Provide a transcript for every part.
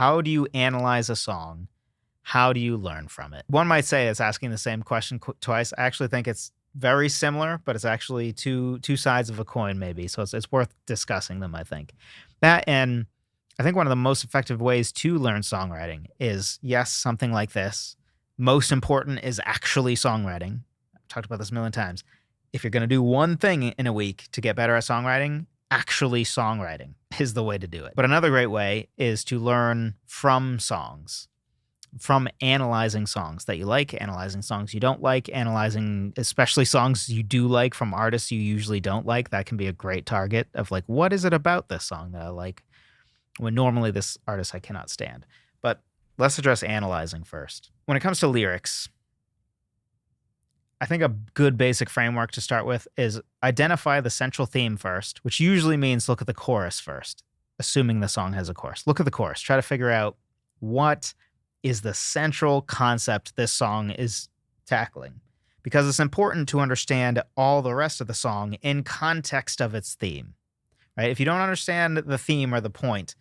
How do you analyze a song? How do you learn from it? One might say it's asking the same question twice. I actually think it's very similar, but it's actually two sides of a coin, maybe. So it's worth discussing them, I think. That, and I think one of the most effective ways to learn songwriting is, yes, something like this. Most important is actually songwriting. I've talked about this a million times. If you're going to do one thing in a week to get better at songwriting, actually songwriting is the way to do it. But another great way is to learn from songs, from analyzing songs that you like, analyzing songs you don't like, analyzing especially songs you do like from artists you usually don't like. That can be a great target of like, what is it about this song that I like when normally this artist I cannot stand? But let's address analyzing first. When it comes to lyrics, I think a good basic framework to start with is identify the central theme first, which usually means look at the chorus first, assuming the song has a chorus. Look at the chorus. Try to figure out what is the central concept this song is tackling, because it's important to understand all the rest of the song in context of its theme, right? If you don't understand the theme or the point,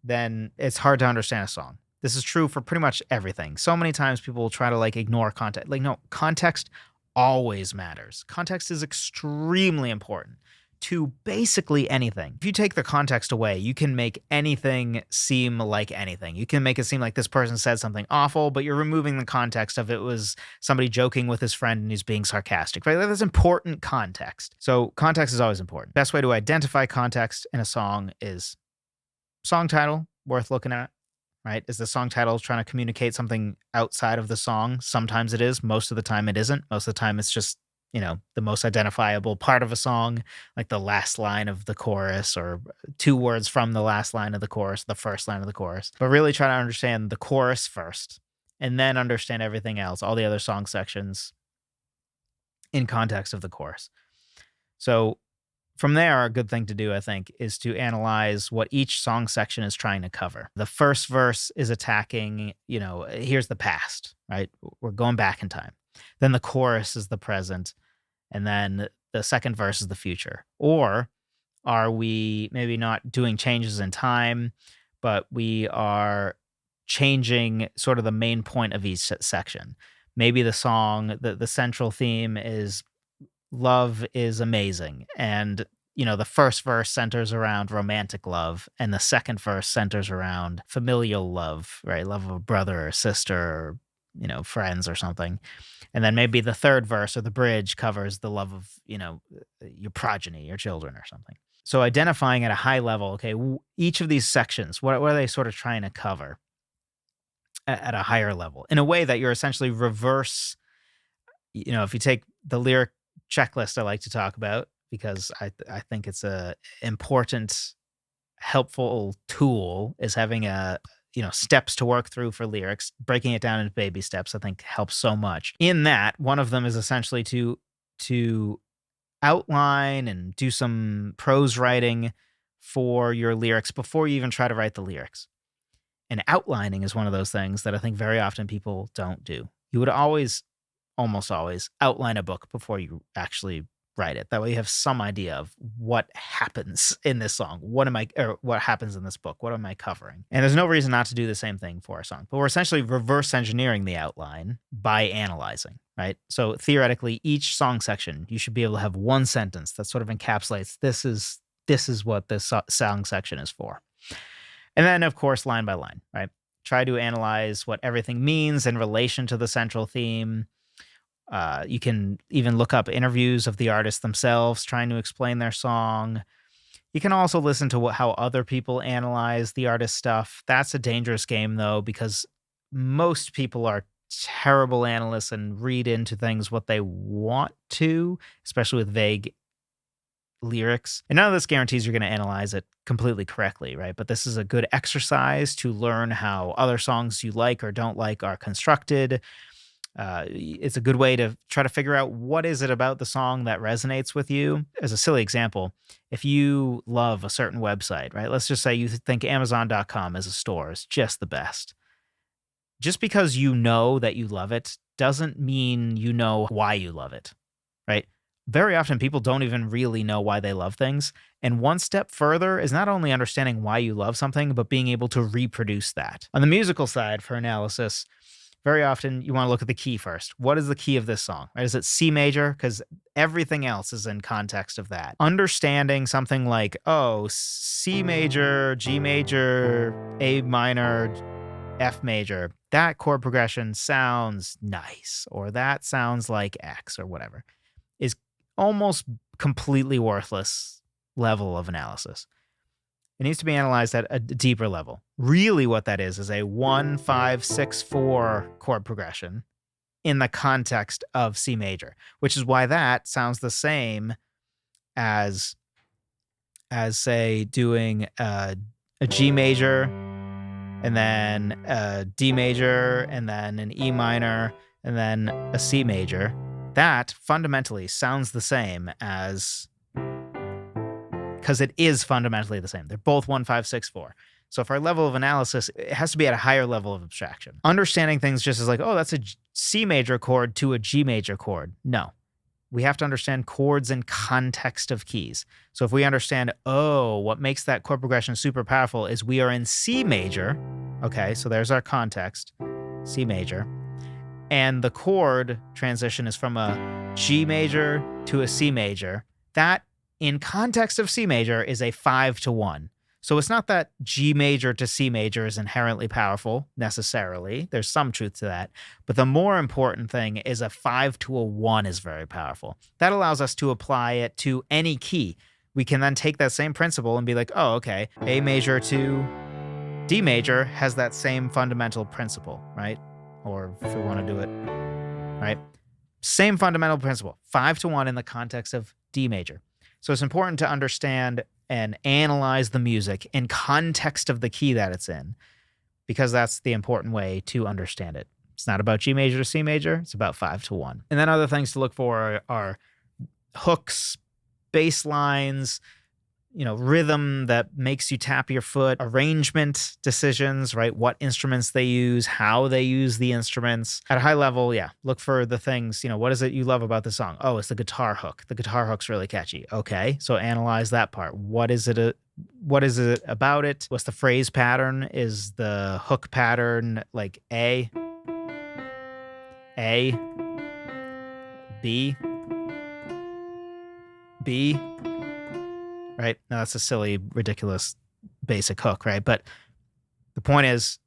then it's hard to understand a song. This is true for pretty much everything. So many times people will try to like ignore context. Like, no, context always matters. Context is extremely important to basically anything. If you take the context away, you can make anything seem like anything. You can make it seem like this person said something awful, but you're removing the context of it was somebody joking with his friend and he's being sarcastic, right? That's important context. So context is always important. Best way to identify context in a song is song title, worth looking at, right? Is the song title trying to communicate something outside of the song? Sometimes it is. Most of the time it isn't. Most of the time it's just, the most identifiable part of a song, like the last line of the chorus or two words from the last line of the chorus, the first line of the chorus. But really try to understand the chorus first and then understand everything else, all the other song sections in context of the chorus. So from there, a good thing to do, I think, is to analyze what each song section is trying to cover. The first verse is attacking, here's the past, right? We're going back in time. Then the chorus is the present. And then the second verse is the future. Or are we maybe not doing changes in time, but we are changing sort of the main point of each section? Maybe the song, the central theme is love is amazing. And, the first verse centers around romantic love, and the second verse centers around familial love, right? Love of a brother or sister or, friends or something. And then maybe the third verse or the bridge covers the love of, your progeny, your children or something. So identifying at a high level, okay, each of these sections, what are they sort of trying to cover at a higher level in a way that you're essentially reverse, if you take the lyric checklist I like to talk about, because I think it's a important, helpful tool, is having steps to work through for lyrics. Breaking it down into baby steps, I think, helps so much. In that, one of them is essentially to outline and do some prose writing for your lyrics before you even try to write the lyrics. And outlining is one of those things that I think very often people don't do. You would almost always outline a book before you actually write it. That way you have some idea of what happens in this song. What happens in this book? What am I covering? And there's no reason not to do the same thing for a song. But we're essentially reverse engineering the outline by analyzing, right? So theoretically, each song section, you should be able to have one sentence that sort of encapsulates this is what this song section is for. And then, of course, line by line, right? Try to analyze what everything means in relation to the central theme. You can even look up interviews of the artists themselves trying to explain their song. You can also listen to how other people analyze the artist stuff. That's a dangerous game, though, because most people are terrible analysts and read into things what they want to, especially with vague lyrics. And none of this guarantees you're going to analyze it completely correctly, right? But this is a good exercise to learn how other songs you like or don't like are constructed. It's a good way to try to figure out what is it about the song that resonates with you. As a silly example, if you love a certain website, right? Let's just say you think Amazon.com as a store is just the best. Just because you know that you love it doesn't mean you know why you love it, right? very often people don't even really know why they love things. And one step further is not only understanding why you love something, but being able to reproduce that. On the musical side for analysis, very often you want to look at the key first. What is the key of this song? Right? Is it C major? Because everything else is in context of that. Understanding something like, oh, C major, G major, A minor, F major, that chord progression sounds nice, or that sounds like X or whatever, is almost completely worthless level of analysis. It needs to be analyzed at a deeper level. Really, what that is a 1, 5, 6, 4 chord progression in the context of C major, which is why that sounds the same as say doing a G major and then a D major and then an E minor and then a C major. That fundamentally sounds the same as, because it is fundamentally the same. They're both 1, 5, 6, 4. So if our level of analysis, it has to be at a higher level of abstraction. Understanding things just as like, oh, that's a C major chord to a G major chord. No. We have to understand chords in context of keys. So if we understand, oh, what makes that chord progression super powerful is we are in C major. Okay, so there's our context, C major. And the chord transition is from a G major to a C major. That, in context of C major, is a 5-to-1. So it's not that G major to C major is inherently powerful necessarily. There's some truth to that. But the more important thing is a 5-to-1 is very powerful. That allows us to apply it to any key. We can then take that same principle and be like, oh, okay, A major to D major has that same fundamental principle, right? Or if we want to do it, right? Same fundamental principle, 5-to-1 in the context of D major. So it's important to understand and analyze the music in context of the key that it's in, because that's the important way to understand it. It's not about G major to C major. It's about 5-to-1. And then other things to look for are hooks, bass lines, rhythm that makes you tap your foot, arrangement decisions, right? What instruments they use, how they use the instruments. At a high level, yeah, look for the things, what is it you love about the song? Oh, it's the guitar hook. The guitar hook's really catchy. Okay, so analyze that part. What is it about it? What's the phrase pattern? Is the hook pattern like A, B, B? Right? Now that's a silly, ridiculous, basic hook, right? But the point is,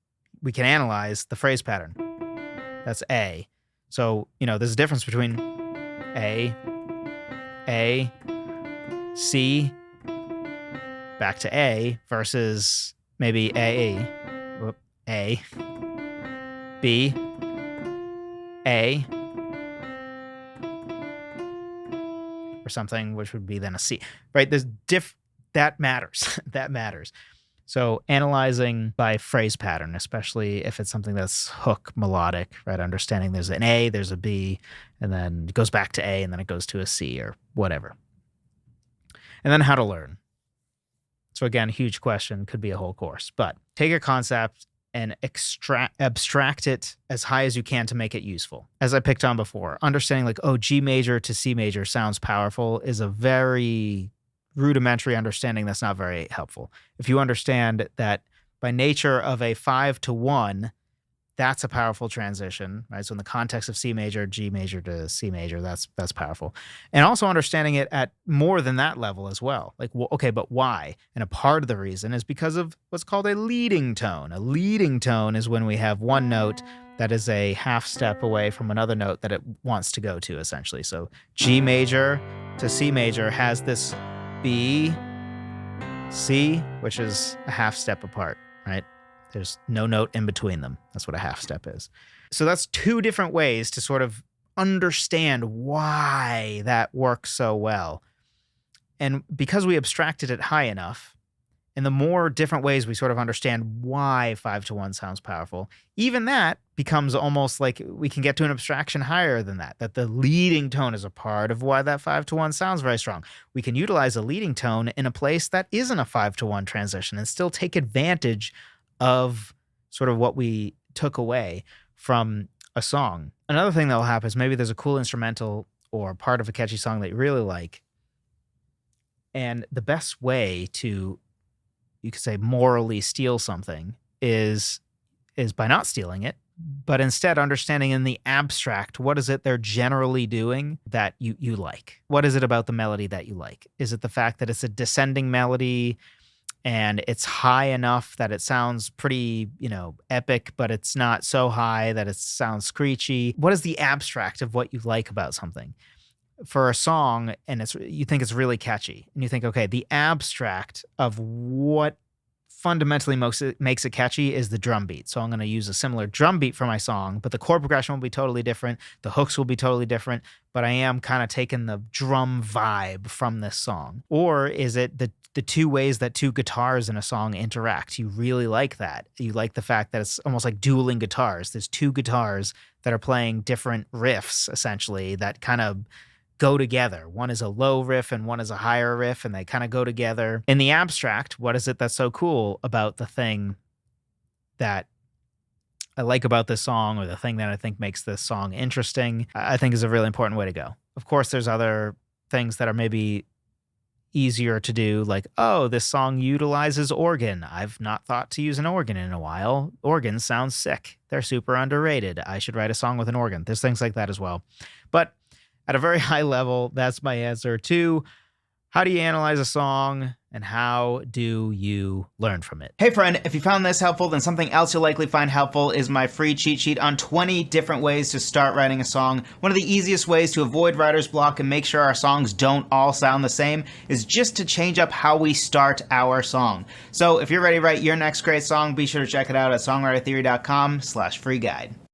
we can analyze the phrase pattern. That's A. So, there's a difference between A, C, back to A, versus maybe A, B, A, or something, which would be then a C, right? That matters. That matters. So analyzing by phrase pattern, especially if it's something that's hook melodic, right? Understanding there's an A, there's a B, and then it goes back to A, and then it goes to a C or whatever. And then how to learn. So again, huge question, could be a whole course, but take a concept and abstract it as high as you can to make it useful. As I picked on before, understanding like, oh, G major to C major sounds powerful is a very rudimentary understanding that's not very helpful. If you understand that by nature of a 5-to-1, that's a powerful transition, right? So in the context of C major, G major to C major, that's powerful. And also understanding it at more than that level as well. Like, well, okay, but why? And a part of the reason is because of what's called a leading tone. A leading tone is when we have one note that is a half step away from another note that it wants to go to, essentially. So G major to C major has this B, C, which is a half step apart, right? There's no note in between them. That's what a half step is. So that's two different ways to sort of understand why that works so well. And because we abstracted it high enough, and the more different ways we sort of understand why 5-to-1 sounds powerful, even that becomes almost like we can get to an abstraction higher than that the leading tone is a part of why that 5-to-1 sounds very strong. We can utilize a leading tone in a place that isn't a 5-to-1 transition and still take advantage of sort of what we took away from a song. Another thing that will happen is maybe there's a cool instrumental or part of a catchy song that you really like. And the best way to, you could say, morally steal something is by not stealing it, but instead understanding in the abstract, what is it they're generally doing that you like? What is it about the melody that you like? Is it the fact that it's a descending melody and it's high enough that it sounds pretty, epic, but it's not so high that it sounds screechy? What is the abstract of what you like about something? For a song, and you think it's really catchy, and you think, okay, the abstract of what fundamentally makes it catchy is the drum beat. So I'm going to use a similar drum beat for my song, but the chord progression will be totally different. The hooks will be totally different, but I am kind of taking the drum vibe from this song. Or is it the two ways that two guitars in a song interact? You really like that. You like the fact that it's almost like dueling guitars. There's two guitars that are playing different riffs, essentially, that kind of go together. One is a low riff and one is a higher riff, and they kind of go together. In the abstract, what is it that's so cool about the thing that I like about this song, or the thing that I think makes this song interesting, I think is a really important way to go. Of course, there's other things that are maybe easier to do, like, oh, this song utilizes organ. I've not thought to use an organ in a while. Organs sound sick. They're super underrated. I should write a song with an organ. There's things like that as well. But at a very high level, that's my answer to how do you analyze a song and how do you learn from it? Hey friend, if you found this helpful, then something else you'll likely find helpful is my free cheat sheet on 20 different ways to start writing a song. One of the easiest ways to avoid writer's block and make sure our songs don't all sound the same is just to change up how we start our song. So if you're ready to write your next great song, be sure to check it out at songwritertheory.com/free guide.